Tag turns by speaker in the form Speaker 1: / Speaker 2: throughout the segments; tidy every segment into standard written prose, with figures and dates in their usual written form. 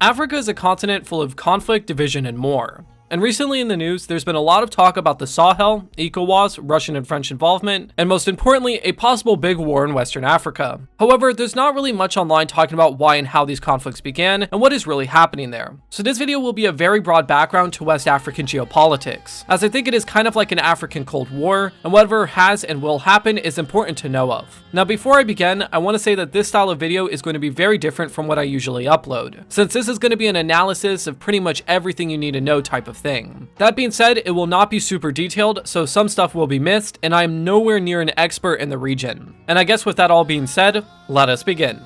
Speaker 1: Africa is a continent full of conflict, division, and more. And recently in the news, there's been a lot of talk about the Sahel, ECOWAS, Russian and French involvement, and most importantly, a possible big war in Western Africa. However, there's not really much online talking about why and how these conflicts began and what is really happening there. So this video will be a very broad background to West African geopolitics, as I think it is kind of like an African Cold War, and whatever has and will happen is important to know of. Now before I begin, I want to say that this style of video is going to be very different from what I usually upload, since this is going to be an analysis of pretty much everything you need to know type of thing. That being said, it will not be super detailed, so some stuff will be missed, and I am nowhere near an expert in the region. And I guess with that all being said, let us begin.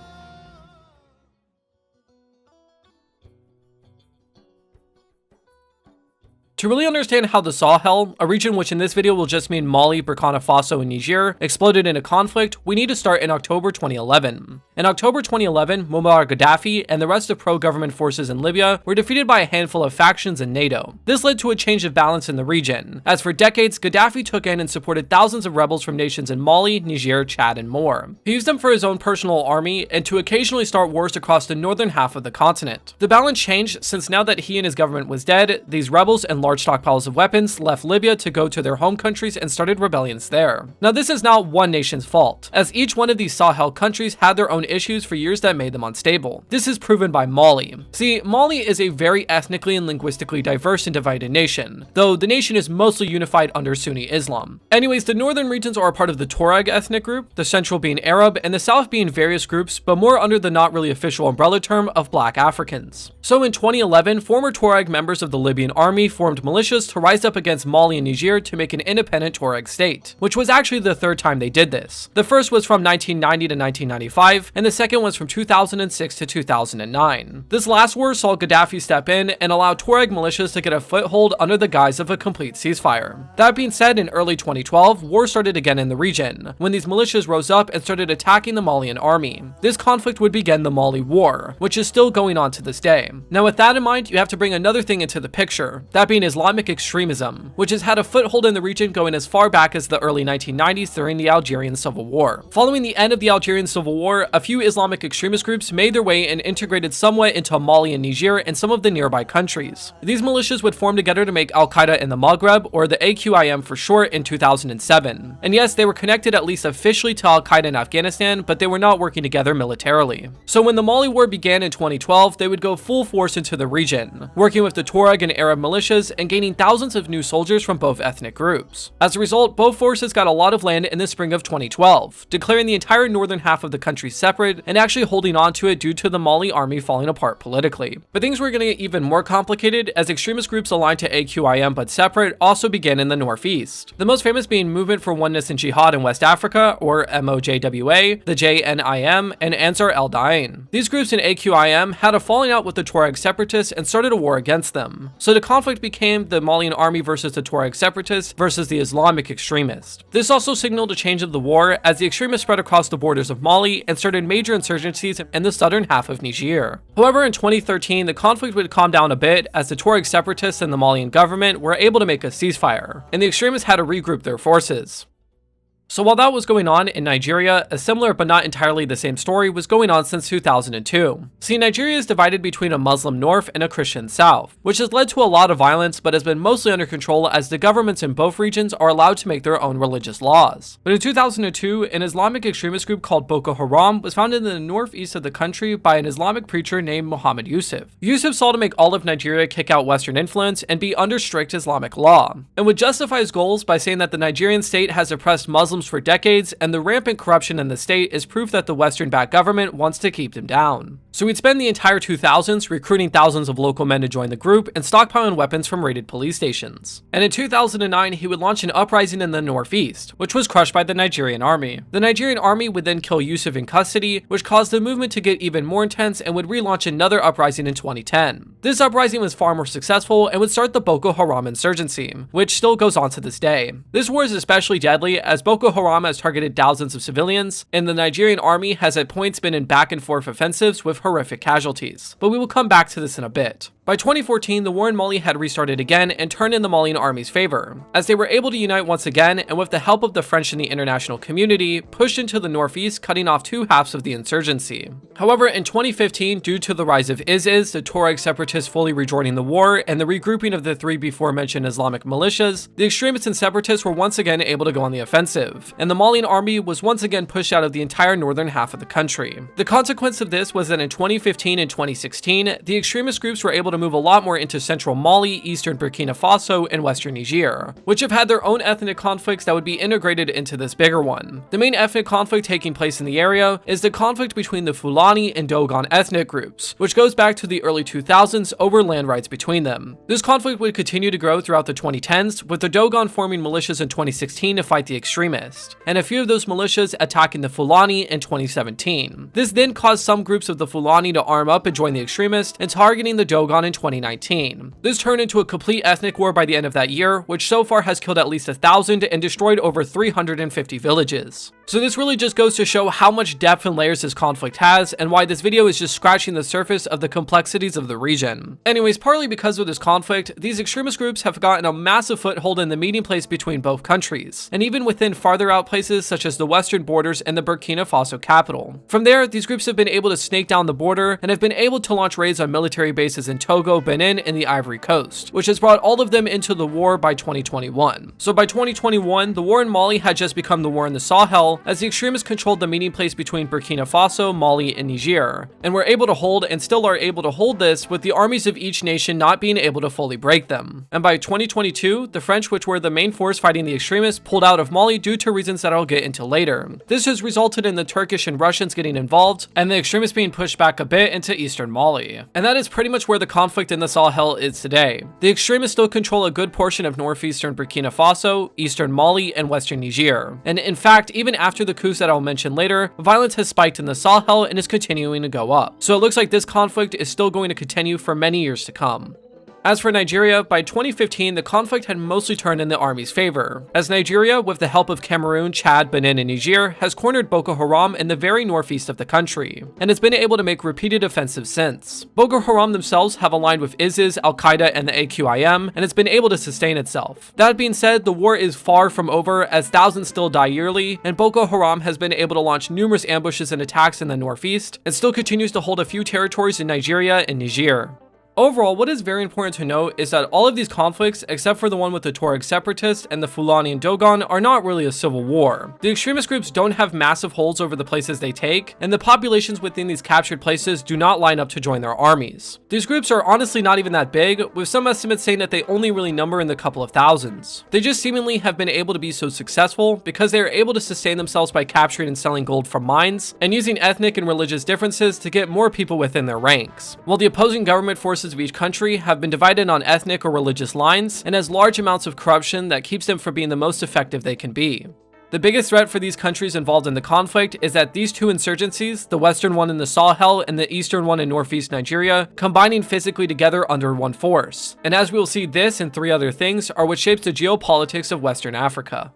Speaker 1: To really understand how the Sahel, a region which in this video will just mean Mali, Burkina Faso, and Niger, exploded into conflict, we need to start in October 2011. In October 2011, Muammar Gaddafi and the rest of pro-government forces in Libya were defeated by a handful of factions in NATO. This led to a change of balance in the region, as for decades, Gaddafi took in and supported thousands of rebels from nations in Mali, Niger, Chad, and more. He used them for his own personal army and to occasionally start wars across the northern half of the continent. The balance changed since now that he and his government was dead, these rebels and large stockpiles of weapons left Libya to go to their home countries and started rebellions there. Now this is not one nation's fault, as each one of these Sahel countries had their own issues for years that made them unstable. This is proven by Mali. See, Mali is a very ethnically and linguistically diverse and divided nation, though the nation is mostly unified under Sunni Islam. Anyways, the northern regions are a part of the Tuareg ethnic group, the central being Arab, and the south being various groups, but more under the not really official umbrella term of Black Africans. So in 2011, former Tuareg members of the Libyan army formed militias to rise up against Mali and Niger to make an independent Tuareg state, which was actually the third time they did this. The first was from 1990 to 1995, and the second was from 2006 to 2009. This last war saw Gaddafi step in and allow Tuareg militias to get a foothold under the guise of a complete ceasefire. That being said, in early 2012, war started again in the region, when these militias rose up and started attacking the Malian army. This conflict would begin the Mali War, which is still going on to this day. Now with that in mind, you have to bring another thing into the picture, that being Islamic extremism, which has had a foothold in the region going as far back as the early 1990s during the Algerian Civil War. Following the end of the Algerian Civil War, a few Islamic extremist groups made their way and integrated somewhat into Mali and Niger and some of the nearby countries. These militias would form together to make Al-Qaeda in the Maghreb, or the AQIM for short, in 2007. And yes, they were connected at least officially to Al-Qaeda in Afghanistan, but they were not working together militarily. So when the Mali War began in 2012, they would go full force into the region, working with the Tuareg and Arab militias and gaining thousands of new soldiers from both ethnic groups. As a result, both forces got a lot of land in the spring of 2012, declaring the entire northern half of the country separate and actually holding on to it due to the Mali army falling apart politically. But things were going to get even more complicated as extremist groups aligned to AQIM but separate also began in the northeast. The most famous being Movement for Oneness and Jihad in West Africa, or MOJWA, the JNIM, and Ansar el-Dain. These groups in AQIM had a falling out with the Tuareg separatists and started a war against them. So the conflict became the Malian army versus the Tuareg separatists versus the Islamic extremists. This also signaled a change of the war as the extremists spread across the borders of Mali and started major insurgencies in the southern half of Niger. However, in 2013, the conflict would calm down a bit as the Tuareg separatists and the Malian government were able to make a ceasefire, and the extremists had to regroup their forces. So while that was going on in Nigeria, a similar but not entirely the same story was going on since 2002. See, Nigeria is divided between a Muslim north and a Christian south, which has led to a lot of violence but has been mostly under control as the governments in both regions are allowed to make their own religious laws. But in 2002, an Islamic extremist group called Boko Haram was founded in the northeast of the country by an Islamic preacher named Muhammad Yusuf. Yusuf sought to make all of Nigeria kick out Western influence and be under strict Islamic law, and would justify his goals by saying that the Nigerian state has oppressed Muslims for decades, and the rampant corruption in the state is proof that the Western-backed government wants to keep them down. So he'd spend the entire 2000s recruiting thousands of local men to join the group and stockpiling weapons from raided police stations. And in 2009, he would launch an uprising in the northeast, which was crushed by the Nigerian army. The Nigerian army would then kill Yusuf in custody, which caused the movement to get even more intense and would relaunch another uprising in 2010. This uprising was far more successful and would start the Boko Haram insurgency, which still goes on to this day. This war is especially deadly as Boko Haram has targeted thousands of civilians, and the Nigerian army has at points been in back and forth offensives with horrific casualties. But we will come back to this in a bit. By 2014, the war in Mali had restarted again and turned in the Malian army's favor, as they were able to unite once again and with the help of the French and the international community, pushed into the northeast, cutting off two halves of the insurgency. However, in 2015, due to the rise of ISIS, the Tuareg separatists fully rejoining the war, and the regrouping of the three before mentioned Islamic militias, the extremists and separatists were once again able to go on the offensive, and the Malian army was once again pushed out of the entire northern half of the country. The consequence of this was that in 2015 and 2016, the extremist groups were able to move a lot more into central Mali, eastern Burkina Faso, and western Niger, which have had their own ethnic conflicts that would be integrated into this bigger one. The main ethnic conflict taking place in the area is the conflict between the Fulani and Dogon ethnic groups, which goes back to the early 2000s over land rights between them. This conflict would continue to grow throughout the 2010s, with the Dogon forming militias in 2016 to fight the extremists, and a few of those militias attacking the Fulani in 2017. This then caused some groups of the Fulani to arm up and join the extremists and targeting the Dogon in 2019. This turned into a complete ethnic war by the end of that year, which so far has killed at least 1,000 and destroyed over 350 villages. So this really just goes to show how much depth and layers this conflict has, and why this video is just scratching the surface of the complexities of the region. Anyways, partly because of this conflict, these extremist groups have gotten a massive foothold in the meeting place between both countries, and even within farther out places such as the western borders and the Burkina Faso capital. From there, these groups have been able to snake down the border and have been able to launch raids on military bases in Togo, Benin, and the Ivory Coast, which has brought all of them into the war by 2021. So by 2021, the war in Mali had just become the war in the Sahel, as the extremists controlled the meeting place between Burkina Faso, Mali, and Niger, and were able to hold and still are able to hold this with the armies of each nation not being able to fully break them. And by 2022, the French, which were the main force fighting the extremists, pulled out of Mali due to reasons that I'll get into later. This has resulted in the Turkish and Russians getting involved, and the extremists being pushed back a bit into eastern Mali. And that is pretty much where the conflict in the Sahel is today. The extremists still control a good portion of northeastern Burkina Faso, eastern Mali, and western Niger. And in fact, even after the coups that I'll mention later, violence has spiked in the Sahel and is continuing to go up. So it looks like this conflict is still going to continue for many years to come. As for Nigeria, by 2015, the conflict had mostly turned in the army's favor, as Nigeria, with the help of Cameroon, Chad, Benin, and Niger, has cornered Boko Haram in the very northeast of the country, and has been able to make repeated offensives since. Boko Haram themselves have aligned with ISIS, Al-Qaeda, and the AQIM, and has been able to sustain itself. That being said, the war is far from over, as thousands still die yearly, and Boko Haram has been able to launch numerous ambushes and attacks in the northeast, and still continues to hold a few territories in Nigeria and Niger. Overall, what is very important to note is that all of these conflicts, except for the one with the Tuareg separatists and the Fulani and Dogon, are not really a civil war. The extremist groups don't have massive holds over the places they take, and the populations within these captured places do not line up to join their armies. These groups are honestly not even that big, with some estimates saying that they only really number in the couple of thousands. They just seemingly have been able to be so successful because they are able to sustain themselves by capturing and selling gold from mines, and using ethnic and religious differences to get more people within their ranks. While the opposing government forces of each country have been divided on ethnic or religious lines, and has large amounts of corruption that keeps them from being the most effective they can be. The biggest threat for these countries involved in the conflict is that these two insurgencies, the western one in the Sahel and the eastern one in northeast Nigeria, combining physically together under one force. And as we will see, this and three other things are what shapes the geopolitics of Western Africa.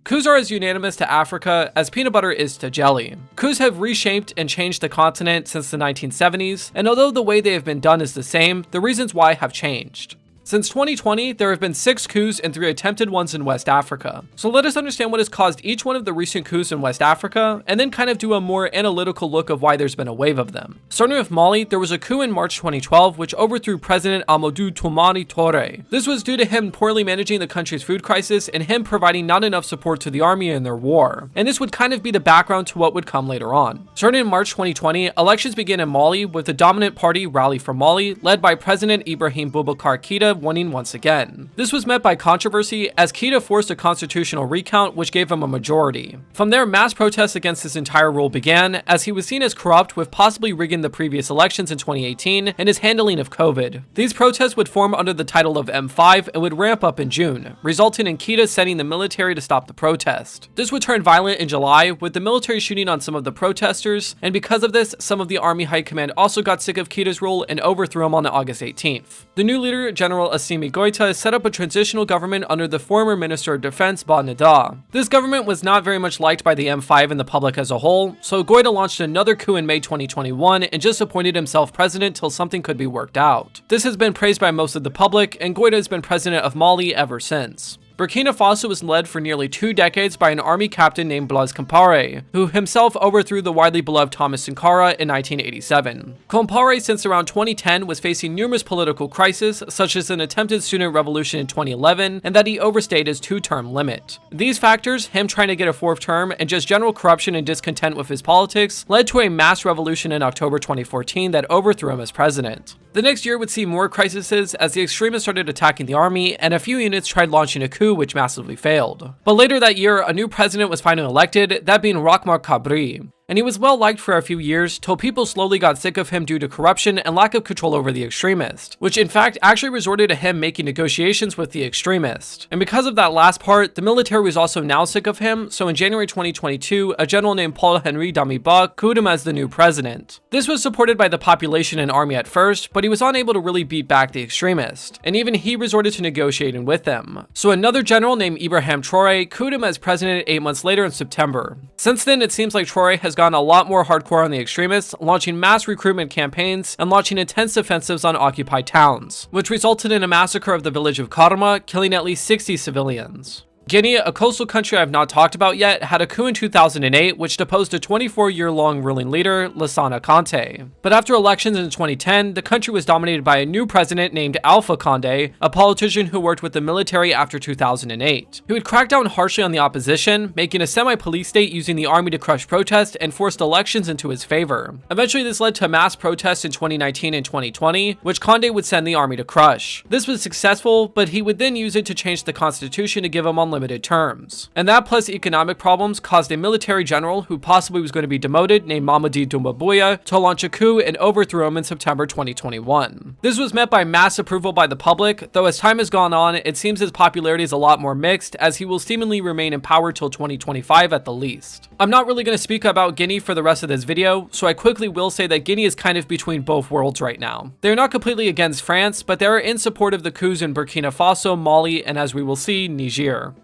Speaker 1: Coups are as unanimous to Africa as peanut butter is to jelly. Coups have reshaped and changed the continent since the 1970s, and although the way they have been done is the same, the reasons why have changed. Since 2020, there have been 6 coups and 3 attempted ones in West Africa. So let us understand what has caused each one of the recent coups in West Africa, and then kind of do a more analytical look of why there's been a wave of them. Starting with Mali, there was a coup in March 2012 which overthrew President Amadou Toumani Touré. This was due to him poorly managing the country's food crisis and him providing not enough support to the army in their war. And this would kind of be the background to what would come later on. Starting in March 2020, elections began in Mali with the dominant party Rally for Mali, led by President Ibrahim Boubacar Keïta, winning once again. This was met by controversy as Keïta forced a constitutional recount which gave him a majority. From there, mass protests against this entire rule began as he was seen as corrupt with possibly rigging the previous elections in 2018 and his handling of COVID. These protests would form under the title of M5 and would ramp up in June, resulting in Keïta sending the military to stop the protest. This would turn violent in July with the military shooting on some of the protesters, and because of this, some of the army high command also got sick of Keïta's rule and overthrew him on August 18th. The new leader, General General Assimi Goïta set up a transitional government under the former Minister of Defense Ba Nada. This government was not very much liked by the M5 and the public as a whole, so Goïta launched another coup in May 2021 and just appointed himself president till something could be worked out. This has been praised by most of the public, and Goïta has been president of Mali ever since. Burkina Faso was led for nearly 2 decades by an army captain named Blaise Compaoré, who himself overthrew the widely beloved Thomas Sankara in 1987. Compaoré, since around 2010, was facing numerous political crises, such as an attempted student revolution in 2011, and that he overstayed his 2-term limit. These factors, him trying to get a 4th term, and just general corruption and discontent with his politics, led to a mass revolution in October 2014 that overthrew him as president. The next year would see more crises as the extremists started attacking the army, and a few units tried launching a coup which massively failed. But later that year, a new president was finally elected, that being Roch-Marc Kabri. And he was well liked for a few years till people slowly got sick of him due to corruption and lack of control over the extremist, which in fact actually resorted to him making negotiations with the extremist. And because of that last part, the military was also now sick of him, so in January 2022, a general named Paul-Henri Damiba couped him as the new president. This was supported by the population and army at first, but he was unable to really beat back the extremist, and even he resorted to negotiating with them. So another general named Ibrahim Traoré couped him as president 8 months later in September. Since then, it seems like Traoré has gone a lot more hardcore on the extremists, launching mass recruitment campaigns and launching intense offensives on occupied towns, which resulted in a massacre of the village of Karma, killing at least 60 civilians. Guinea, a coastal country I've not talked about yet, had a coup in 2008 which deposed a 24-year-long ruling leader, Lassana Conté. But after elections in 2010, the country was dominated by a new president named Alpha Condé, a politician who worked with the military after 2008. He would crack down harshly on the opposition, making a semi-police state using the army to crush protest and forced elections into his favor. Eventually, this led to mass protests in 2019 and 2020, which Condé would send the army to crush. This was successful, but he would then use it to change the constitution to give him unlimited terms. And that plus economic problems caused a military general who possibly was going to be demoted named Mamadi Doumbouya to launch a coup and overthrew him in September 2021. This was met by mass approval by the public, though as time has gone on, it seems his popularity is a lot more mixed as he will seemingly remain in power till 2025 at the least. I'm not really going to speak about Guinea for the rest of this video, so I quickly will say that Guinea is kind of between both worlds right now. They're not completely against France, but they are in support of the coups in Burkina Faso, Mali, and as we will see, Niger.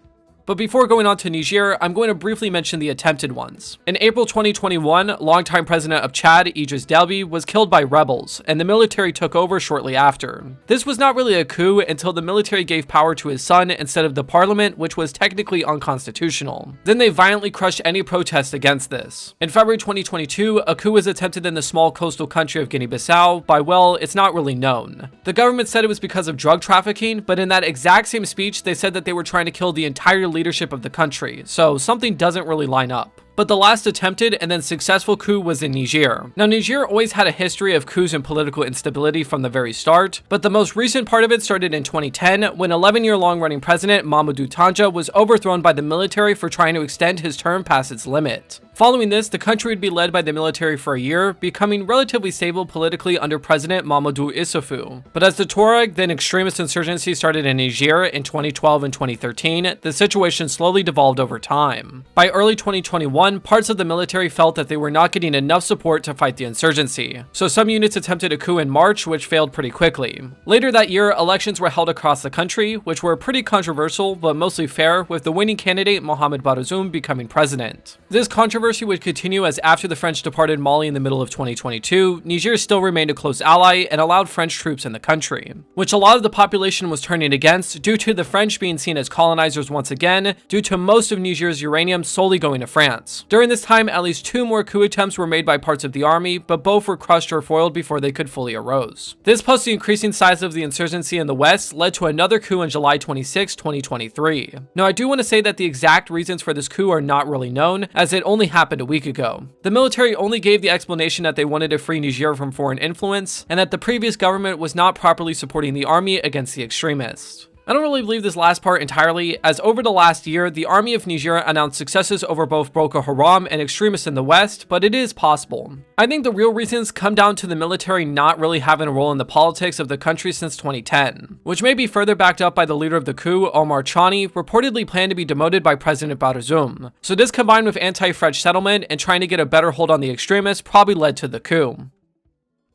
Speaker 1: But before going on to Niger, I'm going to briefly mention the attempted ones. In April 2021, longtime president of Chad, Idriss Déby, was killed by rebels, and the military took over shortly after. This was not really a coup until the military gave power to his son instead of the parliament, which was technically unconstitutional. Then they violently crushed any protest against this. In February 2022, a coup was attempted in the small coastal country of Guinea-Bissau by, well, it's not really known. The government said it was because of drug trafficking, but in that exact same speech, they said that they were trying to kill the entire leadership of the country, so something doesn't really line up. But the last attempted and then successful coup was in Niger. Now, Niger always had a history of coups and political instability from the very start, but the most recent part of it started in 2010 when 11-year-long running president Mamadou Tanja was overthrown by the military for trying to extend his term past its limit. Following this, the country would be led by the military for a year, becoming relatively stable politically under President Mamadou Issoufou. But as the Tuareg, then extremist insurgency started in Niger in 2012 and 2013, the situation slowly devolved over time. By early 2021, parts of the military felt that they were not getting enough support to fight the insurgency, so some units attempted a coup in March, which failed pretty quickly. Later that year, elections were held across the country, which were pretty controversial but mostly fair, with the winning candidate Mohamed Bazoum becoming president. This controversy would continue as after the French departed Mali in the middle of 2022, Niger still remained a close ally and allowed French troops in the country, which a lot of the population was turning against due to the French being seen as colonizers once again, due to most of Niger's uranium solely going to France. During this time, at least 2 more coup attempts were made by parts of the army, but both were crushed or foiled before they could fully arose. This plus the increasing size of the insurgency in the west led to another coup on July 26, 2023. Now, I do want to say that the exact reasons for this coup are not really known, as it only happened a week ago. The military only gave the explanation that they wanted to free Niger from foreign influence, and that the previous government was not properly supporting the army against the extremists. I don't really believe this last part entirely, as over the last year, the army of Niger announced successes over both Boko Haram and extremists in the west, but it is possible. I think the real reasons come down to the military not really having a role in the politics of the country since 2010, which may be further backed up by the leader of the coup, Omar Chani, reportedly planned to be demoted by President Bazoum. So this combined with anti-French settlement and trying to get a better hold on the extremists probably led to the coup.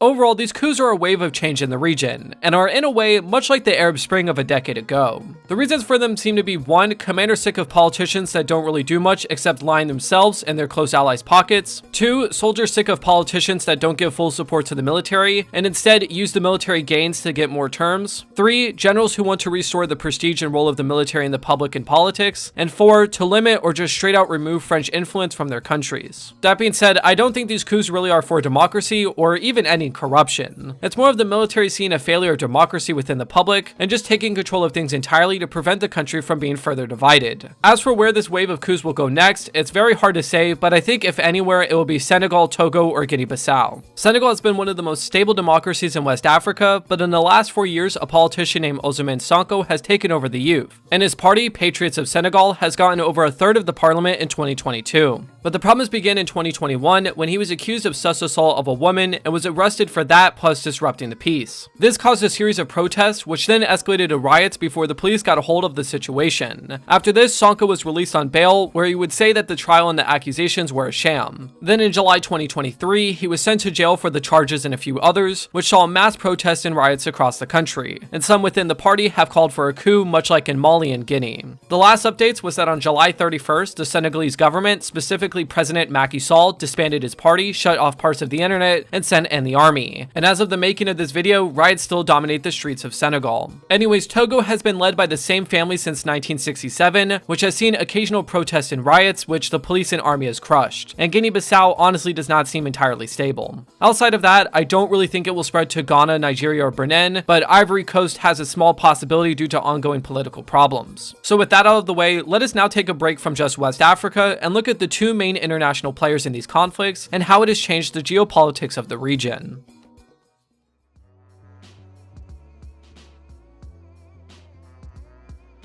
Speaker 1: Overall, these coups are a wave of change in the region, and are in a way much like the Arab Spring of a decade ago. The reasons for them seem to be 1. Commanders sick of politicians that don't really do much except line themselves and their close allies' pockets. 2. Soldiers sick of politicians that don't give full support to the military, and instead use the military gains to get more terms. 3. Generals who want to restore the prestige and role of the military in the public and politics. And 4. To limit or just straight out remove French influence from their countries. That being said, I don't think these coups really are for democracy or even any corruption. It's more of the military seeing a failure of democracy within the public and just taking control of things entirely to prevent the country from being further divided. As for where this wave of coups will go next, it's very hard to say, but I think if anywhere it will be Senegal, Togo, or Guinea-Bissau. Senegal has been one of the most stable democracies in West Africa, but in the last 4 years a politician named Ousmane Sonko has taken over the youth, and his party, Patriots of Senegal, has gotten over a third of the parliament in 2022. But the problems began in 2021 when he was accused of sexual assault of a woman and was arrested for that plus disrupting the peace. This caused a series of protests which then escalated to riots before the police got a hold of the situation. After this, Sonko was released on bail where he would say that the trial and the accusations were a sham. Then in July 2023, he was sent to jail for the charges and a few others, which saw mass protests and riots across the country. And some within the party have called for a coup, much like in Mali and Guinea. The last updates was that on July 31st, the Senegalese government, specifically President Macky Sall, disbanded his party, shut off parts of the internet, and sent in the army. And as of the making of this video, riots still dominate the streets of Senegal. Anyways, Togo has been led by the same family since 1967, which has seen occasional protests and riots, which the police and army has crushed. And Guinea-Bissau honestly does not seem entirely stable. Outside of that, I don't really think it will spread to Ghana, Nigeria, or Benin, but Ivory Coast has a small possibility due to ongoing political problems. So with that out of the way, let us now take a break from just West Africa and look at the two main international players in these conflicts and how it has changed the geopolitics of the region.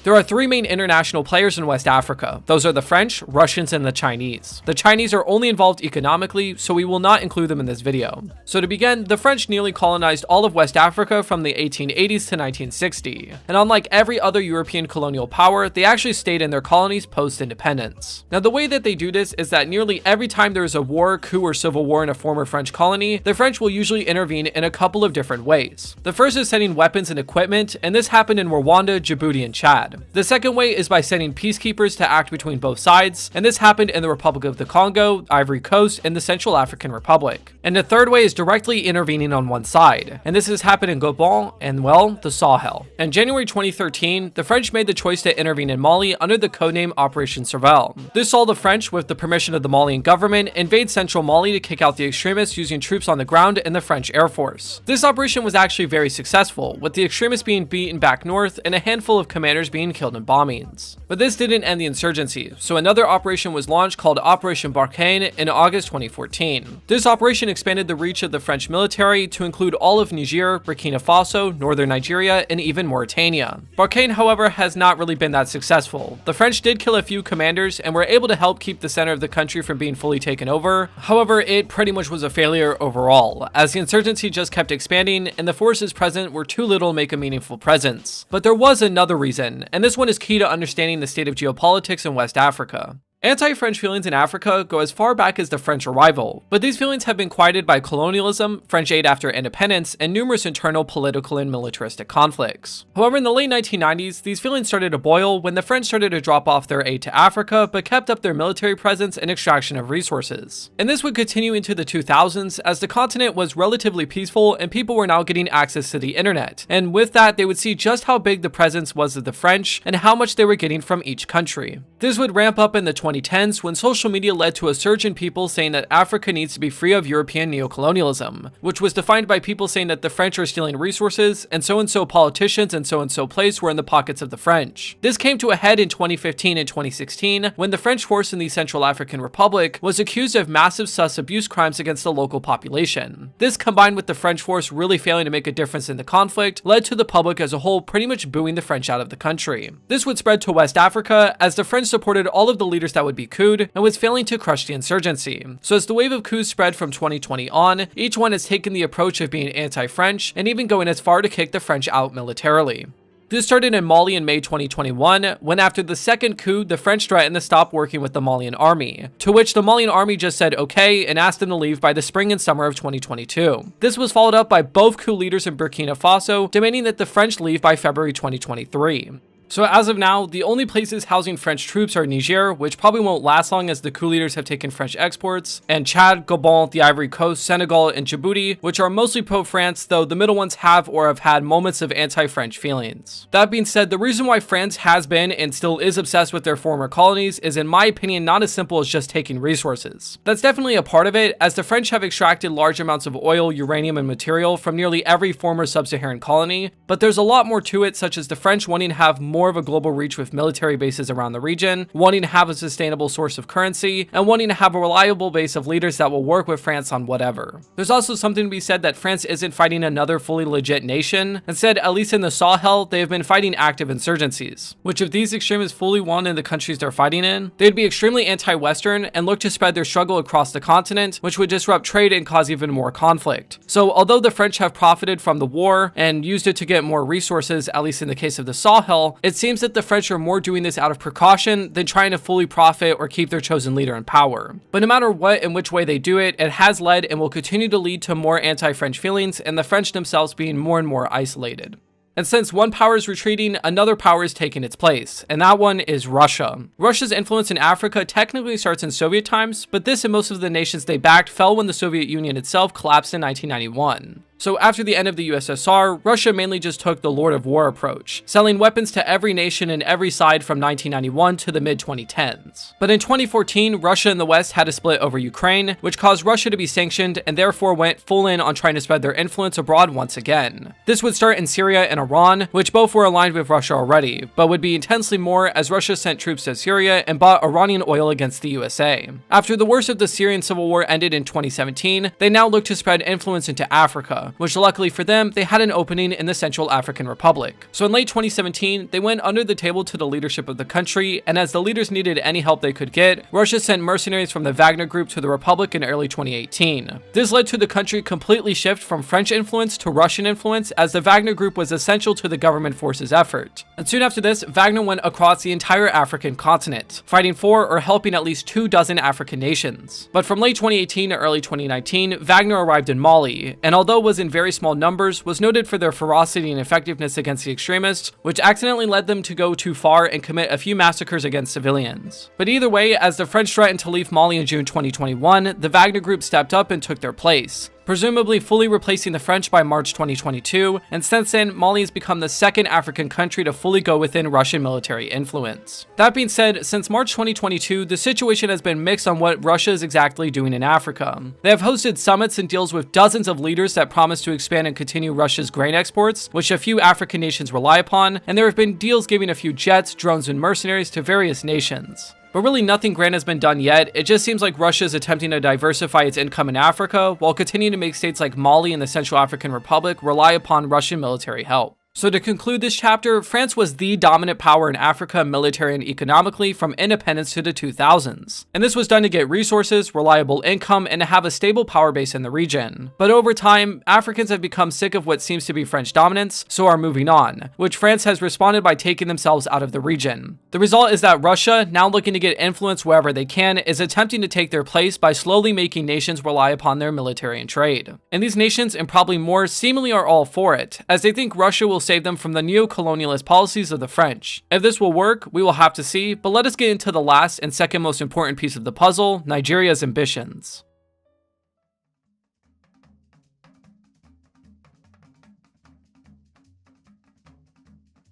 Speaker 1: There are three main international players in West Africa. Those are the French, Russians, and the Chinese. The Chinese are only involved economically, so we will not include them in this video. So to begin, the French nearly colonized all of West Africa from the 1880s to 1960. And unlike every other European colonial power, they actually stayed in their colonies post-independence. Now the way that they do this is that nearly every time there is a war, coup, or civil war in a former French colony, the French will usually intervene in a couple of different ways. The first is sending weapons and equipment, and this happened in Rwanda, Djibouti, and Chad. The second way is by sending peacekeepers to act between both sides, and this happened in the Republic of the Congo, Ivory Coast, and the Central African Republic. And the third way is directly intervening on one side, and this has happened in Gabon and, well, the Sahel. In January 2013, the French made the choice to intervene in Mali under the codename Operation Sahel. This saw the French, with the permission of the Malian government, invade central Mali to kick out the extremists using troops on the ground and the French Air Force. This operation was actually very successful, with the extremists being beaten back north and a handful of commanders being killed in bombings. But this didn't end the insurgency, so another operation was launched called Operation Barkhane in August 2014. This operation expanded the reach of the French military to include all of Niger, Burkina Faso, northern Nigeria, and even Mauritania. Barkhane, however, has not really been that successful. The French did kill a few commanders and were able to help keep the center of the country from being fully taken over. However, it pretty much was a failure overall, as the insurgency just kept expanding and the forces present were too little to make a meaningful presence. But there was another reason, and this one is key to understanding the state of geopolitics in West Africa. Anti-French feelings in Africa go as far back as the French arrival, but these feelings have been quieted by colonialism, French aid after independence, and numerous internal political and militaristic conflicts. However, in the late 1990s, these feelings started to boil when the French started to drop off their aid to Africa, but kept up their military presence and extraction of resources. And this would continue into the 2000s, as the continent was relatively peaceful and people were now getting access to the internet. And with that, they would see just how big the presence was of the French and how much they were getting from each country. This would ramp up in the 2010s when social media led to a surge in people saying that Africa needs to be free of European neocolonialism, which was defined by people saying that the French are stealing resources and so politicians and so place were in the pockets of the French. This came to a head in 2015 and 2016 when the French force in the Central African Republic was accused of massive sus abuse crimes against the local population. This, combined with the French force really failing to make a difference in the conflict, led to the public as a whole pretty much booing the French out of the country. This would spread to West Africa as the French supported all of the leaders that would be couped and was failing to crush the insurgency. So as the wave of coups spread from 2020 on, each one has taken the approach of being anti-French and even going as far to kick the French out militarily. This started in Mali in May 2021, when after the second coup, the French threatened to stop working with the Malian army, to which the Malian army just said okay and asked them to leave by the spring and summer of 2022. This was followed up by both coup leaders in Burkina Faso demanding that the French leave by February 2023. So as of now, the only places housing French troops are Niger, which probably won't last long as the coup leaders have taken French exports, and Chad, Gabon, the Ivory Coast, Senegal, and Djibouti, which are mostly pro-France, though the middle ones have or have had moments of anti-French feelings. That being said, the reason why France has been and still is obsessed with their former colonies is, in my opinion, not as simple as just taking resources. That's definitely a part of it, as the French have extracted large amounts of oil, uranium, and material from nearly every former sub-Saharan colony, but there's a lot more to it, such as the French wanting to have more of a global reach with military bases around the region, wanting to have a sustainable source of currency, and wanting to have a reliable base of leaders that will work with France on whatever. There's also something to be said that France isn't fighting another fully legit nation. Instead, at least in the Sahel, they have been fighting active insurgencies, which if these extremists fully won in the countries they're fighting in, they'd be extremely anti-Western and look to spread their struggle across the continent, which would disrupt trade and cause even more conflict. So although the French have profited from the war and used it to get more resources, at least in the case of the Sahel, it seems that the French are more doing this out of precaution than trying to fully profit or keep their chosen leader in power. But no matter what and which way they do it, it has led and will continue to lead to more anti-French feelings and the French themselves being more and more isolated. And since one power is retreating, another power is taking its place, and that one is Russia. Russia's influence in Africa technically starts in Soviet times, but this and most of the nations they backed fell when the Soviet Union itself collapsed in 1991. So after the end of the USSR, Russia mainly just took the Lord of War approach, selling weapons to every nation and every side from 1991 to the mid-2010s. But in 2014, Russia and the West had a split over Ukraine, which caused Russia to be sanctioned and therefore went full in on trying to spread their influence abroad once again. This would start in Syria and Iran, which both were aligned with Russia already, but would be intensely more as Russia sent troops to Syria and bought Iranian oil against the USA. After the worst of the Syrian civil war ended in 2017, they now looked to spread influence into Africa, which luckily for them, they had an opening in the Central African Republic. So in late 2017, they went under the table to the leadership of the country, and as the leaders needed any help they could get, Russia sent mercenaries from the Wagner Group to the Republic in early 2018. This led to the country completely shift from French influence to Russian influence, as the Wagner Group was essential to the government forces' effort. And soon after this, Wagner went across the entire African continent, fighting for or helping at least 24 African nations. But from late 2018 to early 2019, Wagner arrived in Mali, and although it was in very small numbers, was noted for their ferocity and effectiveness against the extremists, which accidentally led them to go too far and commit a few massacres against civilians. But either way, as the French threatened to leave Mali in June 2021, the Wagner Group stepped up and took their place, presumably fully replacing the French by March 2022, and since then, Mali has become the second African country to fully go within Russian military influence. That being said, since March 2022, the situation has been mixed on what Russia is exactly doing in Africa. They have hosted summits and deals with dozens of leaders that promise to expand and continue Russia's grain exports, which a few African nations rely upon, and there have been deals giving a few jets, drones, and mercenaries to various nations. But really nothing grand has been done yet. It just seems like Russia is attempting to diversify its income in Africa, while continuing to make states like Mali and the Central African Republic rely upon Russian military help. So to conclude this chapter, France was the dominant power in Africa military and economically from independence to the 2000s. And this was done to get resources, reliable income, and to have a stable power base in the region. But over time, Africans have become sick of what seems to be French dominance, so are moving on, which France has responded by taking themselves out of the region. The result is that Russia, now looking to get influence wherever they can, is attempting to take their place by slowly making nations rely upon their military and trade. And these nations, and probably more, seemingly are all for it, as they think Russia will save them from the neo-colonialist policies of the French. If this will work, we will have to see, but let us get into the last and second most important piece of the puzzle, Nigeria's ambitions.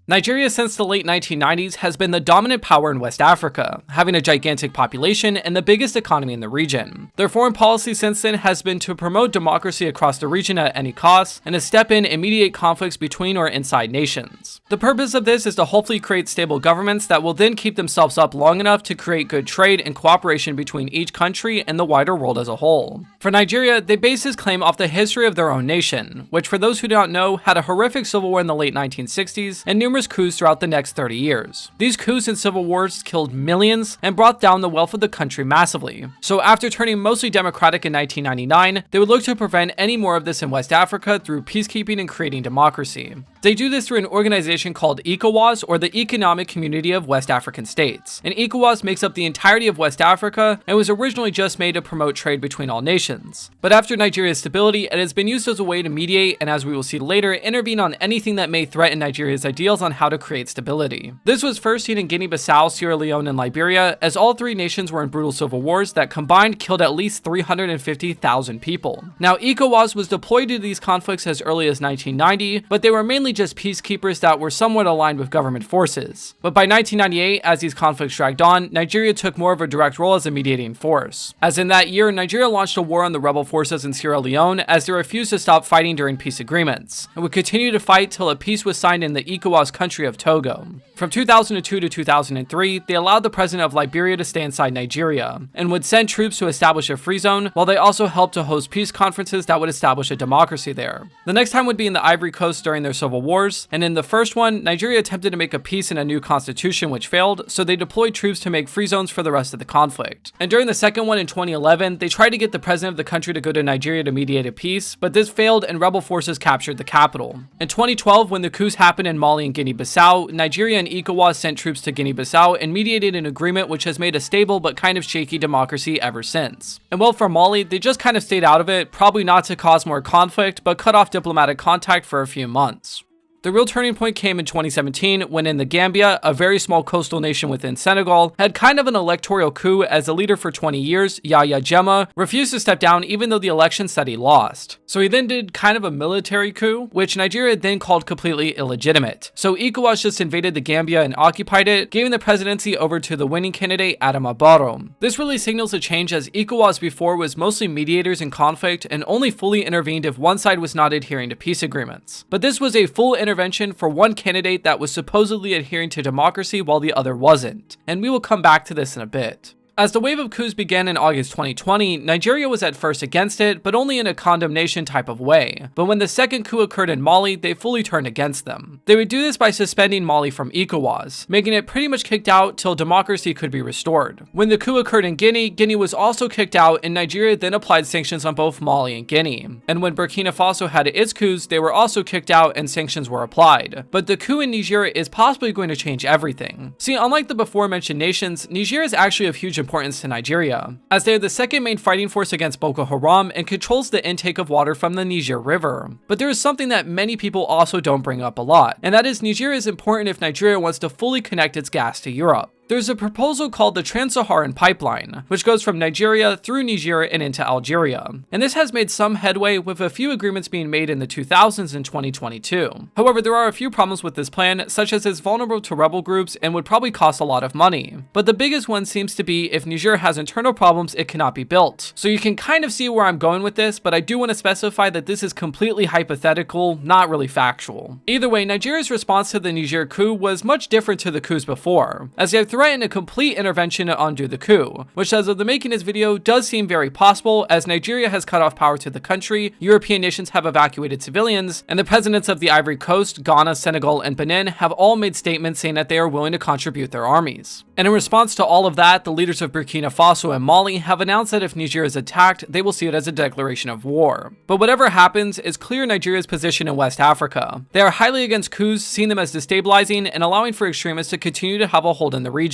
Speaker 1: Nigeria since the late 1990s has been the dominant power in West Africa, having a gigantic population and the biggest economy in the region. Their foreign policy since then has been to promote democracy across the region at any cost, and to step in and mediate conflicts between or inside nations. The purpose of this is to hopefully create stable governments that will then keep themselves up long enough to create good trade and cooperation between each country and the wider world as a whole. For Nigeria, they base this claim off the history of their own nation, which for those who don't know, had a horrific civil war in the late 1960s and numerous coups throughout the next 30 years. These coups and civil wars killed millions and brought down the wealth of the country massively. So after turning mostly democratic in 1999, they would look to prevent any more of this in West Africa through peacekeeping and creating democracy. They do this through an organization called ECOWAS, or the Economic Community of West African States. And ECOWAS makes up the entirety of West Africa and was originally just made to promote trade between all nations. But after Nigeria's stability, it has been used as a way to mediate and, as we will see later, intervene on anything that may threaten Nigeria's ideals on how to create stability. This was first seen in Guinea-Bissau, Sierra Leone, and Liberia, as all three nations were in brutal civil wars that combined killed at least 350,000 people. Now, ECOWAS was deployed to these conflicts as early as 1990, but they were mainly just peacekeepers that were somewhat aligned with government forces. But by 1998, as these conflicts dragged on, Nigeria took more of a direct role as a mediating force. As in that year, Nigeria launched a war on the rebel forces in Sierra Leone as they refused to stop fighting during peace agreements, and would continue to fight till a peace was signed in the ECOWAS country of Togo. From 2002 to 2003, they allowed the president of Liberia to stay inside Nigeria, and would send troops to establish a free zone, while they also helped to host peace conferences that would establish a democracy there. The next time would be in the Ivory Coast during their civil wars, and in the first one, Nigeria attempted to make a peace and a new constitution which failed, so they deployed troops to make free zones for the rest of the conflict. And during the second one in 2011, they tried to get the president of the country to go to Nigeria to mediate a peace, but this failed and rebel forces captured the capital. In 2012, when the coups happened in Mali and Guinea-Bissau, Nigeria and ECOWAS sent troops to Guinea-Bissau and mediated an agreement which has made a stable but kind of shaky democracy ever since. And well, for Mali, they just kind of stayed out of it, probably not to cause more conflict, but cut off diplomatic contact for a few months. The real turning point came in 2017 when in the Gambia, a very small coastal nation within Senegal, had kind of an electoral coup as the leader for 20 years, Yahya Jammeh, refused to step down even though the election said he lost. So he then did kind of a military coup, which Nigeria then called completely illegitimate. So ECOWAS just invaded the Gambia and occupied it, giving the presidency over to the winning candidate Adama Barrow. This really signals a change as ECOWAS before was mostly mediators in conflict and only fully intervened if one side was not adhering to peace agreements. But this was a full intervention for one candidate that was supposedly adhering to democracy while the other wasn't, and we will come back to this in a bit. As the wave of coups began in August 2020, Nigeria was at first against it, but only in a condemnation type of way. But when the second coup occurred in Mali, they fully turned against them. They would do this by suspending Mali from ECOWAS, making it pretty much kicked out till democracy could be restored. When the coup occurred in Guinea, Guinea was also kicked out, and Nigeria then applied sanctions on both Mali and Guinea. And when Burkina Faso had its coups, they were also kicked out and sanctions were applied. But the coup in Niger is possibly going to change everything. See, unlike the before mentioned nations, Niger is actually of huge importance to Nigeria, as they are the second main fighting force against Boko Haram and controls the intake of water from the Niger River. But there is something that many people also don't bring up a lot, and that is Niger is important if Nigeria wants to fully connect its gas to Europe. There's a proposal called the Trans-Saharan Pipeline, which goes from Nigeria through Niger and into Algeria, and this has made some headway with a few agreements being made in the 2000s and 2022. However, there are a few problems with this plan, such as it's vulnerable to rebel groups and would probably cost a lot of money. But the biggest one seems to be if Niger has internal problems, it cannot be built. So you can kind of see where I'm going with this, but I do want to specify that this is completely hypothetical, not really factual. Either way, Nigeria's response to the Niger coup was much different to the coups before, as they have threatened a complete intervention to undo the coup, which as of the making this video does seem very possible, as Nigeria has cut off power to the country, European nations have evacuated civilians, and the presidents of the Ivory Coast, Ghana, Senegal, and Benin have all made statements saying that they are willing to contribute their armies. And in response to all of that, the leaders of Burkina Faso and Mali have announced that if Niger is attacked, they will see it as a declaration of war. But whatever happens, it's clear Nigeria's position in West Africa. They are highly against coups, seeing them as destabilizing and allowing for extremists to continue to have a hold in the region.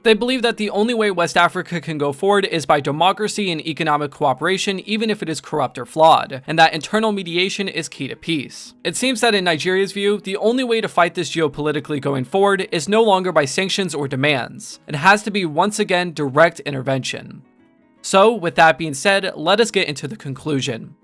Speaker 1: They believe that the only way West Africa can go forward is by democracy and economic cooperation, even if it is corrupt or flawed, and that internal mediation is key to peace. It seems that in Nigeria's view, the only way to fight this geopolitically going forward is no longer by sanctions or demands. It has to be once again direct intervention. So, with that being said, let us get into the conclusion.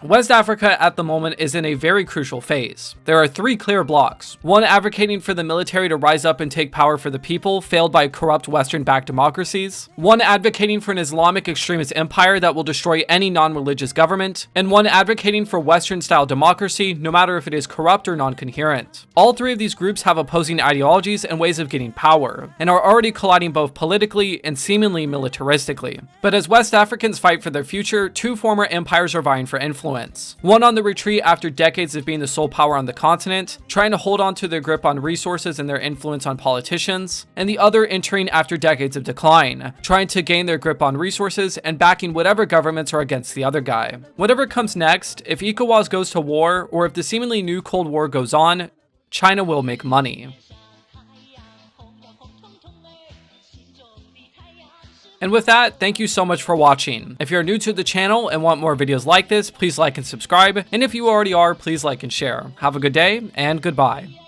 Speaker 1: West Africa at the moment is in a very crucial phase. There are three clear blocks. One advocating for the military to rise up and take power for the people, failed by corrupt Western-backed democracies. One advocating for an Islamic extremist empire that will destroy any non-religious government. And one advocating for Western-style democracy, no matter if it is corrupt or non-coherent. All three of these groups have opposing ideologies and ways of getting power, and are already colliding both politically and seemingly militaristically. But as West Africans fight for their future, two former empires are vying for influence. influence. One on the retreat after decades of being the sole power on the continent, trying to hold on to their grip on resources and their influence on politicians, and the other entering after decades of decline, trying to gain their grip on resources and backing whatever governments are against the other guy. Whatever comes next, if ECOWAS goes to war, or if the seemingly new Cold War goes on, China will make money. And with that, thank you so much for watching. If you're new to the channel and want more videos like this, please like and subscribe. And if you already are, please like and share. Have a good day, and goodbye.